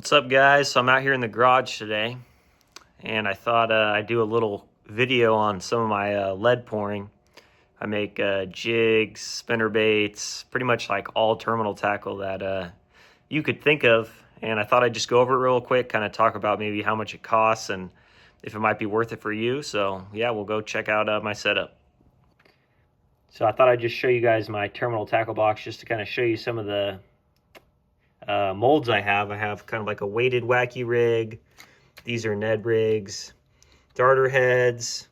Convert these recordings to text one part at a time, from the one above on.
What's up, guys? So I'm out here in the garage today, and I thought I'd do a little video on some of my lead pouring. I make jigs, spinner baits, pretty much like all terminal tackle that you could think of. And I thought I'd just go over it real quick, kind of talk about maybe how much it costs and if it might be worth it for you. So yeah, we'll go check out my setup. So I thought I'd just show you guys my terminal tackle box just to kind of show you some of the molds I have. I have kind of like a weighted wacky rig. These are Ned rigs, darter heads,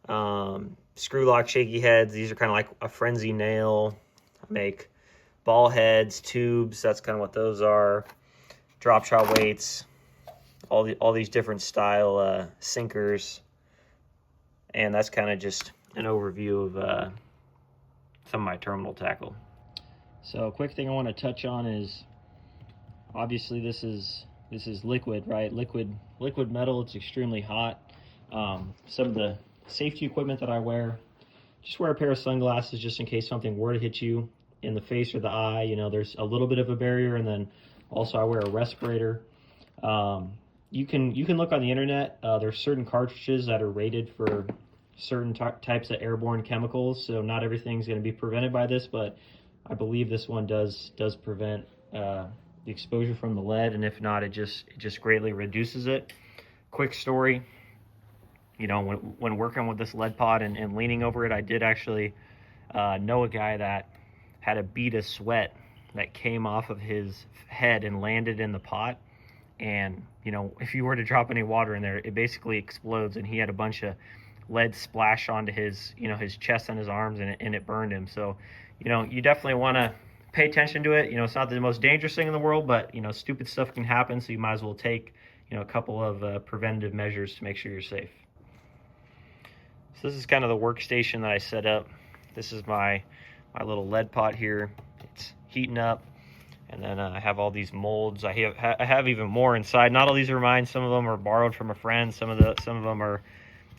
screw lock shaky heads. These are kind of like a frenzy nail. I make ball heads, tubes. That's kind of what those are. Drop shot weights, all these different style sinkers, and that's kind of just an overview of some of my terminal tackle. So, a quick thing I want to touch on is, obviously this is liquid, right? Liquid metal. It's extremely hot. Some of the safety equipment that I wear, just wear a pair of sunglasses just in case something were to hit you in the face or the eye. You know, there's a little bit of a barrier, and then also I wear a respirator. You can look on the internet. There's certain cartridges that are rated for certain types of airborne chemicals, so not everything's going to be prevented by this, but I believe this one does prevent the exposure from the lead, and if not, it just greatly reduces it. Quick story, you know, when working with this lead pot and leaning over it, I did actually know a guy that had a bead of sweat that came off of his head and landed in the pot, and you know, if you were to drop any water in there, it basically explodes, and he had a bunch of lead splash onto his, you know, his chest and his arms, and it burned him. So, you know, you definitely want to pay attention to it. You know, it's not the most dangerous thing in the world, but you know, stupid stuff can happen, so you might as well take, you know, a couple of preventative measures to make sure you're safe. So this is kind of the workstation that I set up. This is my little lead pot here. It's heating up, and then I have all these molds. I have even more inside. Not all these are mine. Some of them are borrowed from a friend. Some of them are,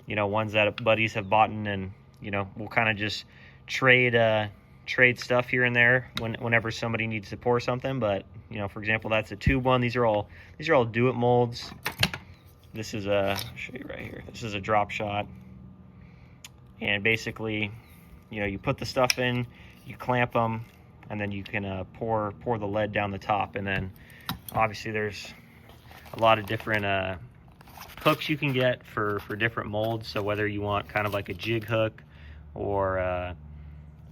you know, ones that buddies have bought, and you know, we'll kind of just trade stuff here and there whenever somebody needs to pour something. But you know, for example, that's a tube one. These are all do it molds. This is I'll show you right here. This is a drop shot, and basically, you know, you put the stuff in, you clamp them, and then you can pour the lead down the top. And then obviously there's a lot of different hooks you can get for different molds. So whether you want kind of like a jig hook or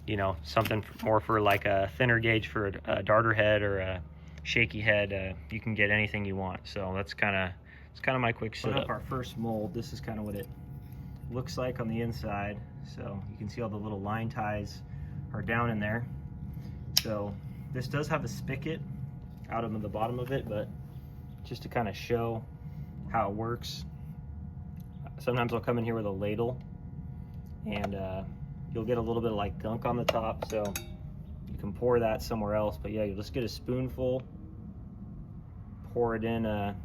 you know, something more for like a thinner gauge for a darter head or a shaky head, you can get anything you want. So that's kind of my quick setup. Put up our first mold. This is kind of what it looks like on the inside. So you can see all the little line ties are down in there. So this does have a spigot out of the bottom of it, but just to kind of show how it works, sometimes I'll come in here with a ladle, and you'll get a little bit of like gunk on the top, so you can pour that somewhere else. But yeah, you'll just get a spoonful, pour it in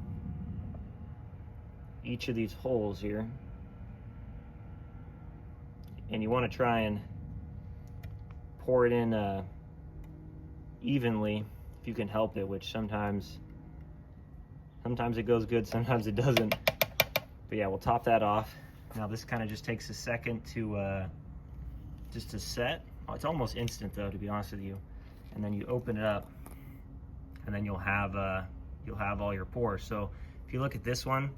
each of these holes here, and you want to try and pour it in evenly if you can help it, which sometimes it goes good, sometimes it doesn't. But yeah, we'll top that off. Now this kind of just takes a second to just to set. Oh, it's almost instant though, to be honest with you. And then you open it up, and then you'll have all your pours. So if you look at this one,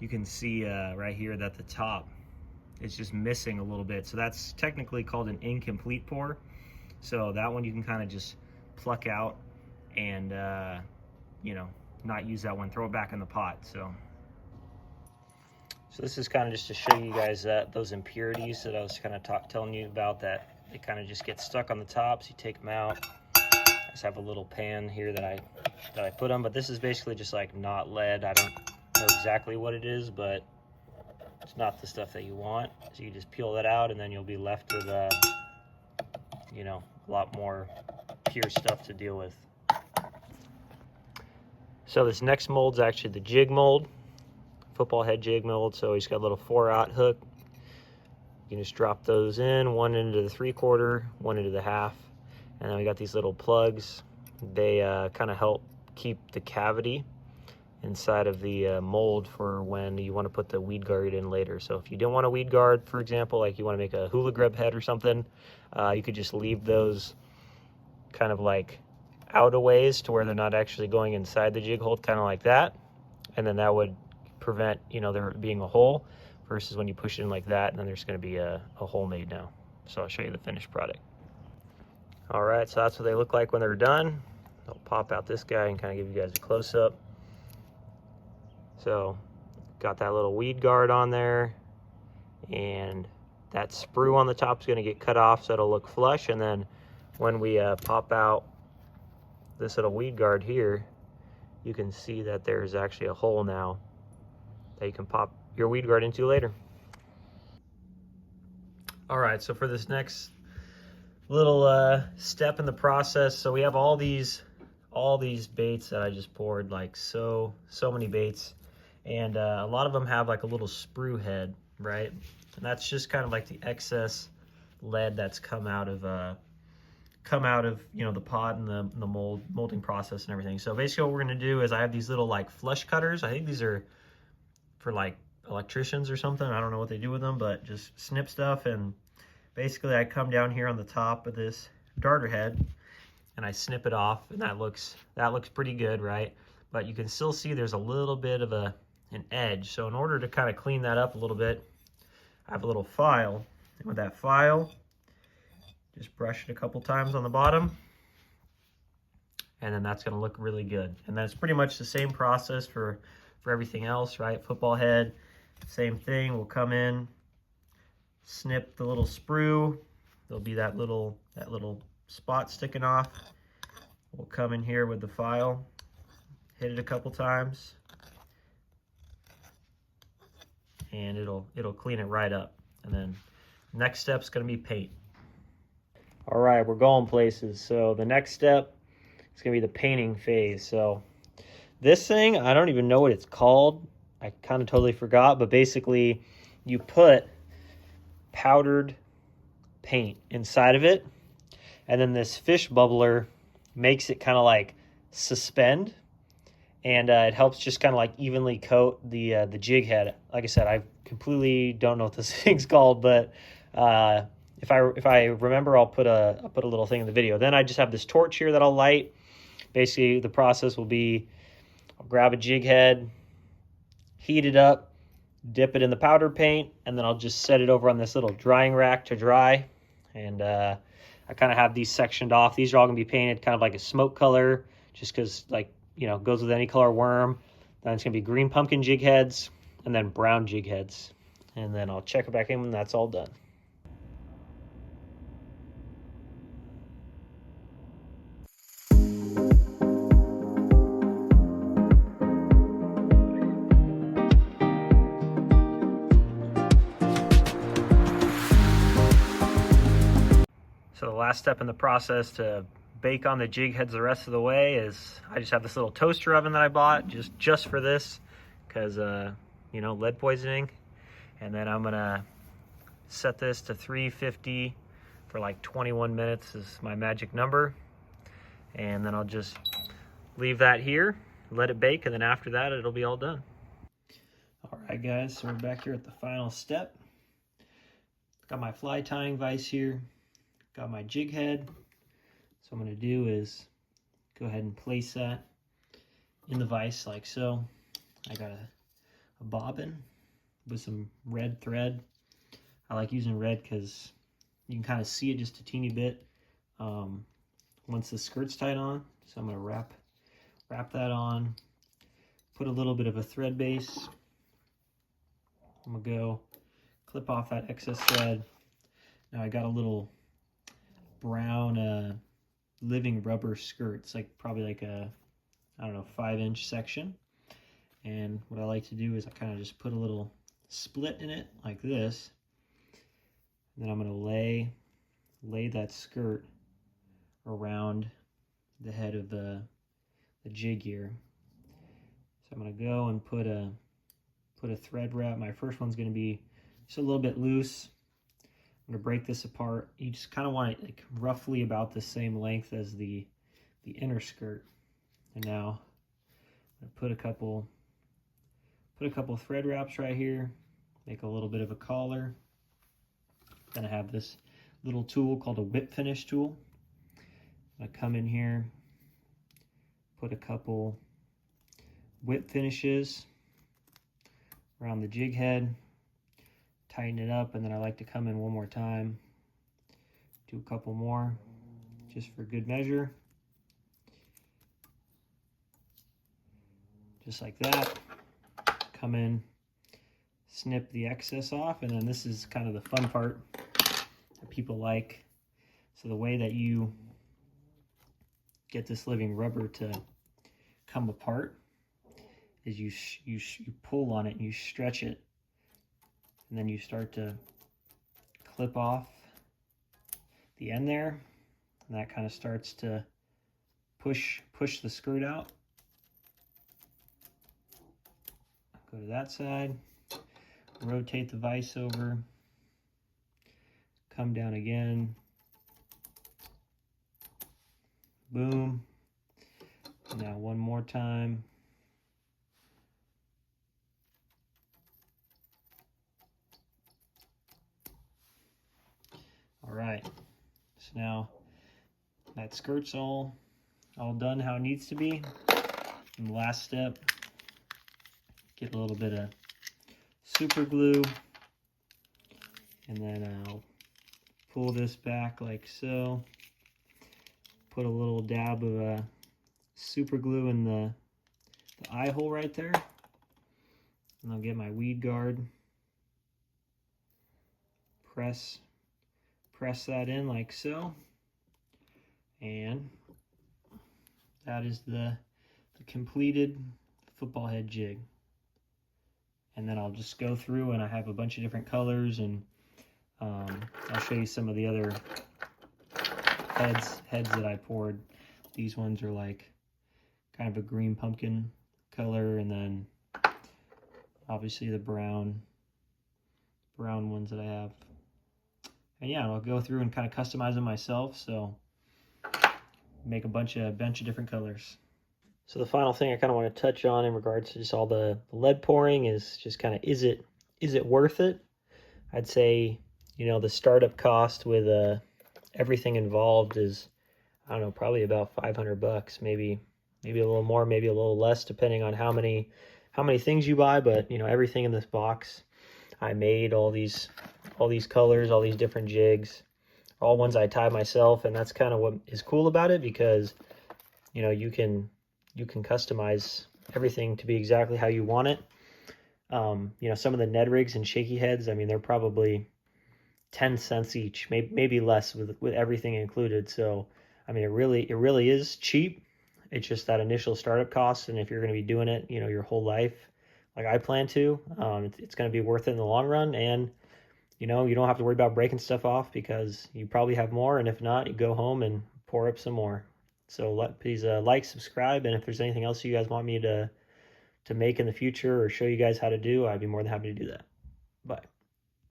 you can see right here that the top is just missing a little bit. So that's technically called an incomplete pour. So that one you can kind of just pluck out and you know, not use that one, throw it back in the pot. So this is kind of just to show you guys that those impurities that I was kind of telling you about, that they kind of just get stuck on the top. So you take them out. I just have a little pan here that I put them, but this is basically just like not lead. I don't know exactly what it is, but it's not the stuff that you want. So you just peel that out, and then you'll be left with you know, a lot more pure stuff to deal with. So this next mold's actually the jig mold, football head jig mold. So he's got a little 4/0 hook. You can just drop those in, one into the 3/4, one into the 1/2, and then we got these little plugs. They kind of help keep the cavity inside of the mold for when you want to put the weed guard in later. So if you don't want a weed guard, for example, like you want to make a hula grub head or something, you could just leave those kind of like out a ways to where they're not actually going inside the jig hole, kind of like that. And then that would prevent, you know, there being a hole, versus when you push it in like that, and then there's going to be a hole made now. So I'll show you the finished product. All right, so that's what they look like when they're done. I'll pop out this guy and kind of give you guys a close-up. So got that little weed guard on there, and that sprue on the top is going to get cut off so it'll look flush. And then when we pop out this little weed guard here, you can see that there's actually a hole now that you can pop your weed guard into later. All right, so for this next little step in the process, so we have all these baits that I just poured, like so many baits, and a lot of them have like a little sprue head, right? And that's just kind of like the excess lead that's come out of you know, the pod and the molding process and everything. So basically what we're gonna do is I have these little like flush cutters. I think these are for like electricians or something. I don't know what they do with them, but just snip stuff. And basically I come down here on the top of this darter head and I snip it off, and that looks pretty good, right? But you can still see there's a little bit of an edge. So in order to kind of clean that up a little bit, I have a little file, and with that file, just brush it a couple times on the bottom, and then that's going to look really good. And that's pretty much the same process for everything else, right? Football head, same thing. We'll come in, snip the little sprue. There'll be that little spot sticking off. We'll come in here with the file, hit it a couple times, and it'll clean it right up. And then next step's going to be paint. All right, we're going places. So the next step is going to be the painting phase. So this thing, I don't even know what it's called. I kind of totally forgot, but basically you put powdered paint inside of it, and then this fish bubbler makes it kind of like suspend, and it helps just kind of like evenly coat the jig head. Like I said, I completely don't know what this thing's called, but if I remember, I'll put a little thing in the video. Then I just have this torch here that I'll light. Basically, the process will be I'll grab a jig head, heat it up, dip it in the powder paint, and then I'll just set it over on this little drying rack to dry. And I kind of have these sectioned off. These are all going to be painted kind of like a smoke color, just because, like, you know, goes with any color worm. Then it's going to be green pumpkin jig heads, and then brown jig heads. And then I'll check it back in when that's all done. So the last step in the process to bake on the jig heads the rest of the way is I just have this little toaster oven that I bought just for this, because you know, lead poisoning. And then I'm gonna set this to 350 for like 21 minutes is my magic number, and then I'll just leave that here, let it bake, and then after that it'll be all done. All right guys, so we're back here at the final step. Got my fly tying vise here, got my jig head. So what I'm going to do is go ahead and place that in the vise like so. I got a bobbin with some red thread. I like using red because you can kind of see it just a teeny bit once the skirt's tied on. So I'm going to wrap that on, put a little bit of a thread base. I'm going to go clip off that excess thread. Now I got a little brown living rubber skirt. It's like probably like a, I don't know, 5-inch section. And what I like to do is I kind of just put a little split in it like this. And then I'm going to lay that skirt around the head of the jig here. So I'm going to go and put a thread wrap. My first one's going to be just a little bit loose. I'm going to break this apart. You just kind of want it like roughly about the same length as the inner skirt. And now I put a couple thread wraps right here, make a little bit of a collar. Then I have this little tool called a whip finish tool. I come in here, put a couple whip finishes around the jig head, tighten it up, and then I like to come in one more time, do a couple more just for good measure. Just like that. Come in, snip the excess off, and then this is kind of the fun part that people like. So the way that you get this living rubber to come apart is you pull on it and you stretch it, and then you start to clip off the end there, and that kind of starts to push the skirt out. Go to that side, rotate the vise over, come down again, boom. Now one more time. All right, so now that skirt's all done how it needs to be. And the last step, get a little bit of super glue, and then I'll pull this back like so. Put a little dab of super glue in the eye hole right there, and I'll get my weed guard. Press that in like so, and that is the completed football head jig. And then I'll just go through, and I have a bunch of different colors, and I'll show you some of the other heads that I poured. These ones are like kind of a green pumpkin color, and then obviously the brown ones that I have. And yeah, I'll go through and kind of customize them myself, so make a bunch of different colors. So the final thing I kind of want to touch on in regards to just all the lead pouring is just kind of, is it worth it? I'd say, you know, the startup cost with everything involved is, I don't know, probably about $500, maybe a little more, maybe a little less, depending on how many things you buy. But you know, everything in this box, I made all these colors, all these different jigs, all ones I tie myself, and that's kind of what is cool about it, because you know, you can customize everything to be exactly how you want it. You know, some of the Ned rigs and shaky heads, I mean, they're probably 10 cents each, maybe less with everything included. So I mean, it really is cheap. It's just that initial startup cost, and if you're going to be doing it, you know, your whole life, like I plan to, it's going to be worth it in the long run. And you know, you don't have to worry about breaking stuff off, because you probably have more, and if not, you go home and pour up some more. So please like, subscribe, and if there's anything else you guys want me to make in the future or show you guys how to do, I'd be more than happy to do that. Bye.